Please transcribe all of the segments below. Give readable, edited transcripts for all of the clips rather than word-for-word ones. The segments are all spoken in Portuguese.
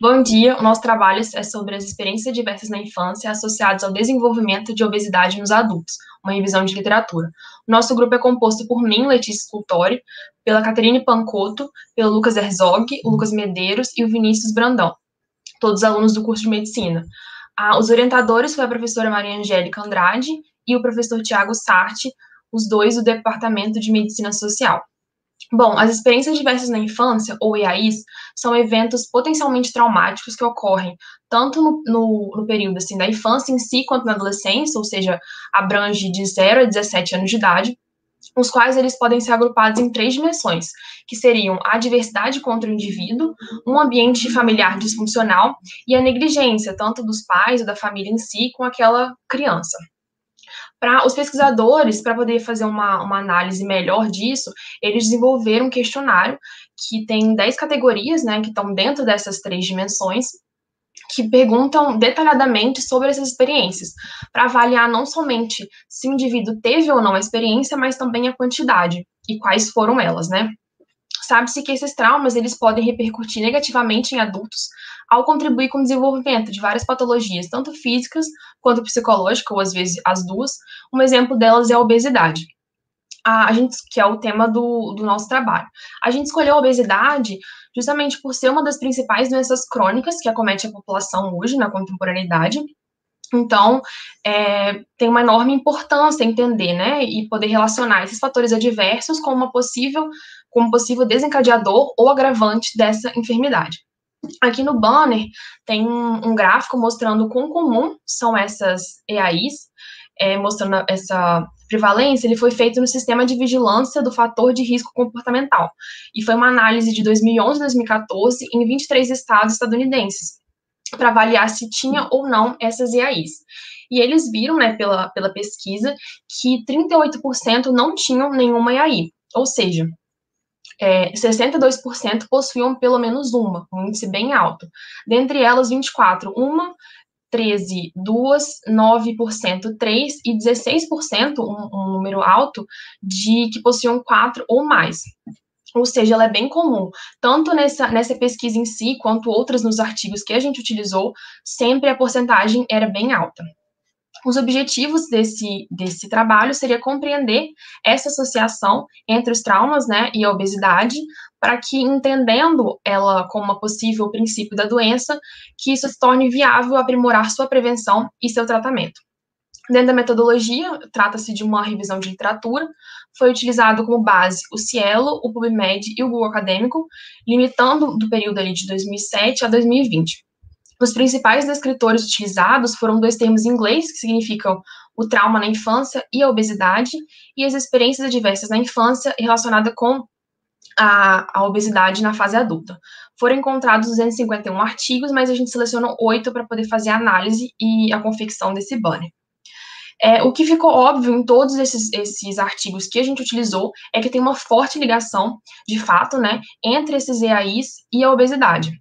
Bom dia, o nosso trabalho é sobre as experiências diversas na infância associadas ao desenvolvimento de obesidade nos adultos, uma revisão de literatura. O nosso grupo é composto por mim, Letícia Scultori, pela Caterine Pancotto, pelo Lucas Herzog, o Lucas Medeiros e o Vinícius Brandão, todos alunos do curso de medicina. Os orientadores foram a professora Maria Angélica Andrade e o professor Tiago Sarti, os dois do Departamento de Medicina Social. Bom, as experiências diversas na infância, ou EAIs, são eventos potencialmente traumáticos que ocorrem tanto no período assim, da infância em si, quanto na adolescência, ou seja, abrange de 0 a 17 anos de idade, os quais eles podem ser agrupados em 3 dimensões, que seriam a adversidade contra o indivíduo, um ambiente familiar disfuncional e a negligência, tanto dos pais ou da família em si, com aquela criança. Para os pesquisadores, para poder fazer uma análise melhor disso, eles desenvolveram um questionário que tem 10 categorias, né, que estão dentro dessas 3 dimensões, que perguntam detalhadamente sobre essas experiências, para avaliar não somente se o indivíduo teve ou não a experiência, mas também a quantidade e quais foram elas, né? Sabe-se que esses traumas eles podem repercutir negativamente em adultos ao contribuir com o desenvolvimento de várias patologias, tanto físicas quanto psicológicas, ou às vezes as duas. Um exemplo delas é a obesidade. A gente, que é o tema do nosso trabalho. A gente escolheu a obesidade justamente por ser uma das principais doenças crônicas que acomete a população hoje, na contemporaneidade. Então, tem uma enorme importância entender, né, e poder relacionar esses fatores adversos com com um possível desencadeador ou agravante dessa enfermidade. Aqui no banner tem um gráfico mostrando quão comum são essas EAIs, mostrando essa prevalência. Ele foi feito no Sistema de Vigilância do Fator de Risco Comportamental, e foi uma análise de 2011 e 2014 em 23 estados estadunidenses, para avaliar se tinha ou não essas EAIs. E eles viram, né, pela pesquisa, que 38% não tinham nenhuma EAI, ou seja, 62% possuíam pelo menos uma, um índice bem alto. Dentre elas, 24, uma, 13, 2, 9%, 3 e 16%, um número alto, de que possuíam 4 ou mais. Ou seja, ela é bem comum, tanto nessa pesquisa em si, quanto outras nos artigos que a gente utilizou, sempre a porcentagem era bem alta. Os objetivos desse trabalho seria compreender essa associação entre os traumas, né, e a obesidade, para que, entendendo ela como uma possível princípio da doença, que isso se torne viável aprimorar sua prevenção e seu tratamento. Dentro da metodologia, trata-se de uma revisão de literatura, foi utilizado como base o Cielo, o PubMed e o Google Acadêmico, limitando do período ali de 2007 a 2020. Os principais descritores utilizados foram 2 termos em inglês, que significam o trauma na infância e a obesidade, e as experiências adversas na infância relacionada com a obesidade na fase adulta. Foram encontrados 251 artigos, mas a gente selecionou 8 para poder fazer a análise e a confecção desse banner. O que ficou óbvio em todos esses artigos que a gente utilizou é que tem uma forte ligação, de fato, né, entre esses EAIs e a obesidade.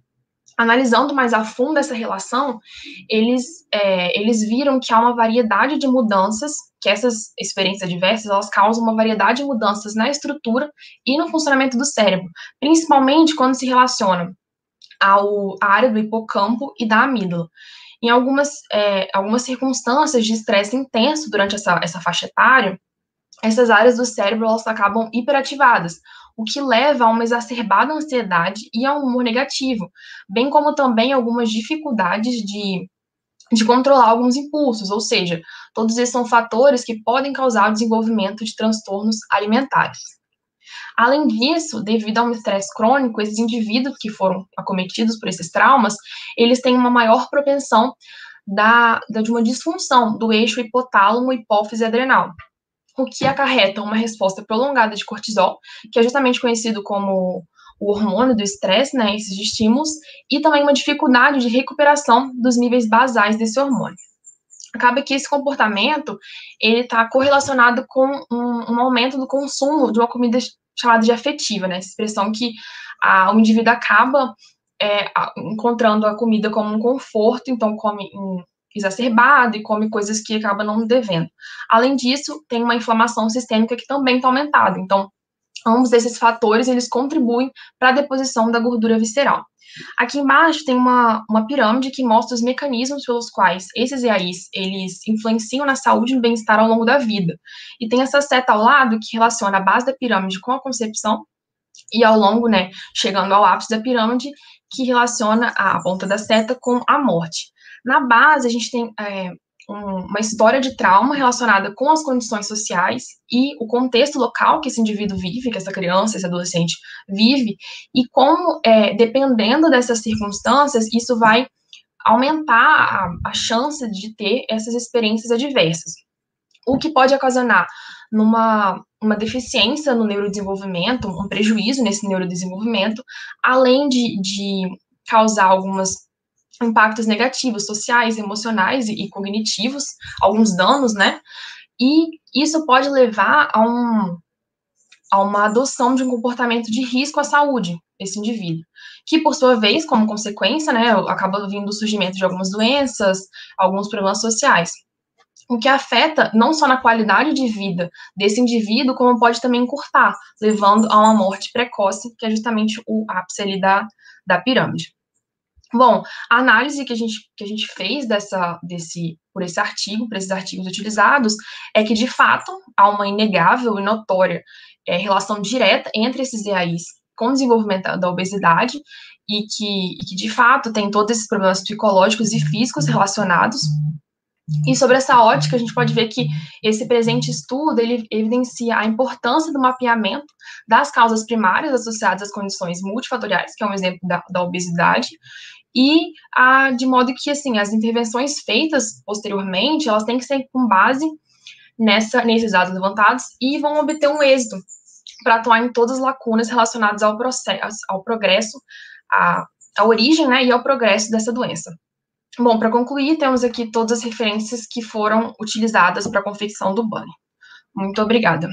Analisando mais a fundo essa relação, eles viram que há uma variedade de mudanças, que essas experiências diversas, elas causam uma variedade de mudanças na estrutura e no funcionamento do cérebro, principalmente quando se relaciona à área do hipocampo e da amígdala. Em algumas circunstâncias de estresse intenso durante essa faixa etária, essas áreas do cérebro elas acabam hiperativadas, o que leva a uma exacerbada ansiedade e a um humor negativo, bem como também algumas dificuldades de controlar alguns impulsos, ou seja, todos esses são fatores que podem causar o desenvolvimento de transtornos alimentares. Além disso, devido a um estresse crônico, esses indivíduos que foram acometidos por esses traumas, eles têm uma maior propensão de uma disfunção do eixo hipotálamo, hipófise adrenal, o que acarreta uma resposta prolongada de cortisol, que é justamente conhecido como o hormônio do estresse, né, esses estímulos, e também uma dificuldade de recuperação dos níveis basais desse hormônio. Acaba que esse comportamento, ele está correlacionado com um aumento do consumo de uma comida chamada de afetiva, né, essa expressão que o indivíduo acaba encontrando a comida como um conforto, então come exacerbado e come coisas que acaba não devendo. Além disso, tem uma inflamação sistêmica que também está aumentada. Então, Ambos esses fatores, eles contribuem para a deposição da gordura visceral. Aqui embaixo tem uma pirâmide que mostra os mecanismos pelos quais esses EAIs, eles influenciam na saúde e no bem-estar ao longo da vida. E tem essa seta ao lado que relaciona a base da pirâmide com a concepção, e ao longo, né, chegando ao ápice da pirâmide, que relaciona a ponta da seta com a morte. Na base, a gente tem uma história de trauma relacionada com as condições sociais e o contexto local que esse indivíduo vive, que essa criança, esse adolescente vive, e como, dependendo dessas circunstâncias, isso vai aumentar a chance de ter essas experiências adversas, o que pode ocasionar uma deficiência no neurodesenvolvimento, um prejuízo nesse neurodesenvolvimento, além de causar alguns impactos negativos, sociais, emocionais e cognitivos, alguns danos, né? E isso pode levar a uma adoção de um comportamento de risco à saúde desse indivíduo, que, por sua vez, como consequência, né, acaba vindo o surgimento de algumas doenças, alguns problemas sociais, o que afeta não só na qualidade de vida desse indivíduo, como pode também encurtar, levando a uma morte precoce, que é justamente o ápice ali da pirâmide. Bom, a análise que a gente fez por esse artigo, por esses artigos utilizados, é que, de fato, há uma inegável e notória relação direta entre esses EAIs com o desenvolvimento da obesidade e que, de fato, tem todos esses problemas psicológicos e físicos relacionados. E sobre essa ótica, a gente pode ver que esse presente estudo, ele evidencia a importância do mapeamento das causas primárias associadas às condições multifatoriais, que é um exemplo da obesidade, e de modo que, assim, as intervenções feitas posteriormente, elas têm que ser com base nesses dados levantados e vão obter um êxito para atuar em todas as lacunas relacionadas ao processo, ao progresso, à origem, né, e ao progresso dessa doença. Bom, para concluir, temos aqui todas as referências que foram utilizadas para a confecção do banner. Muito obrigada.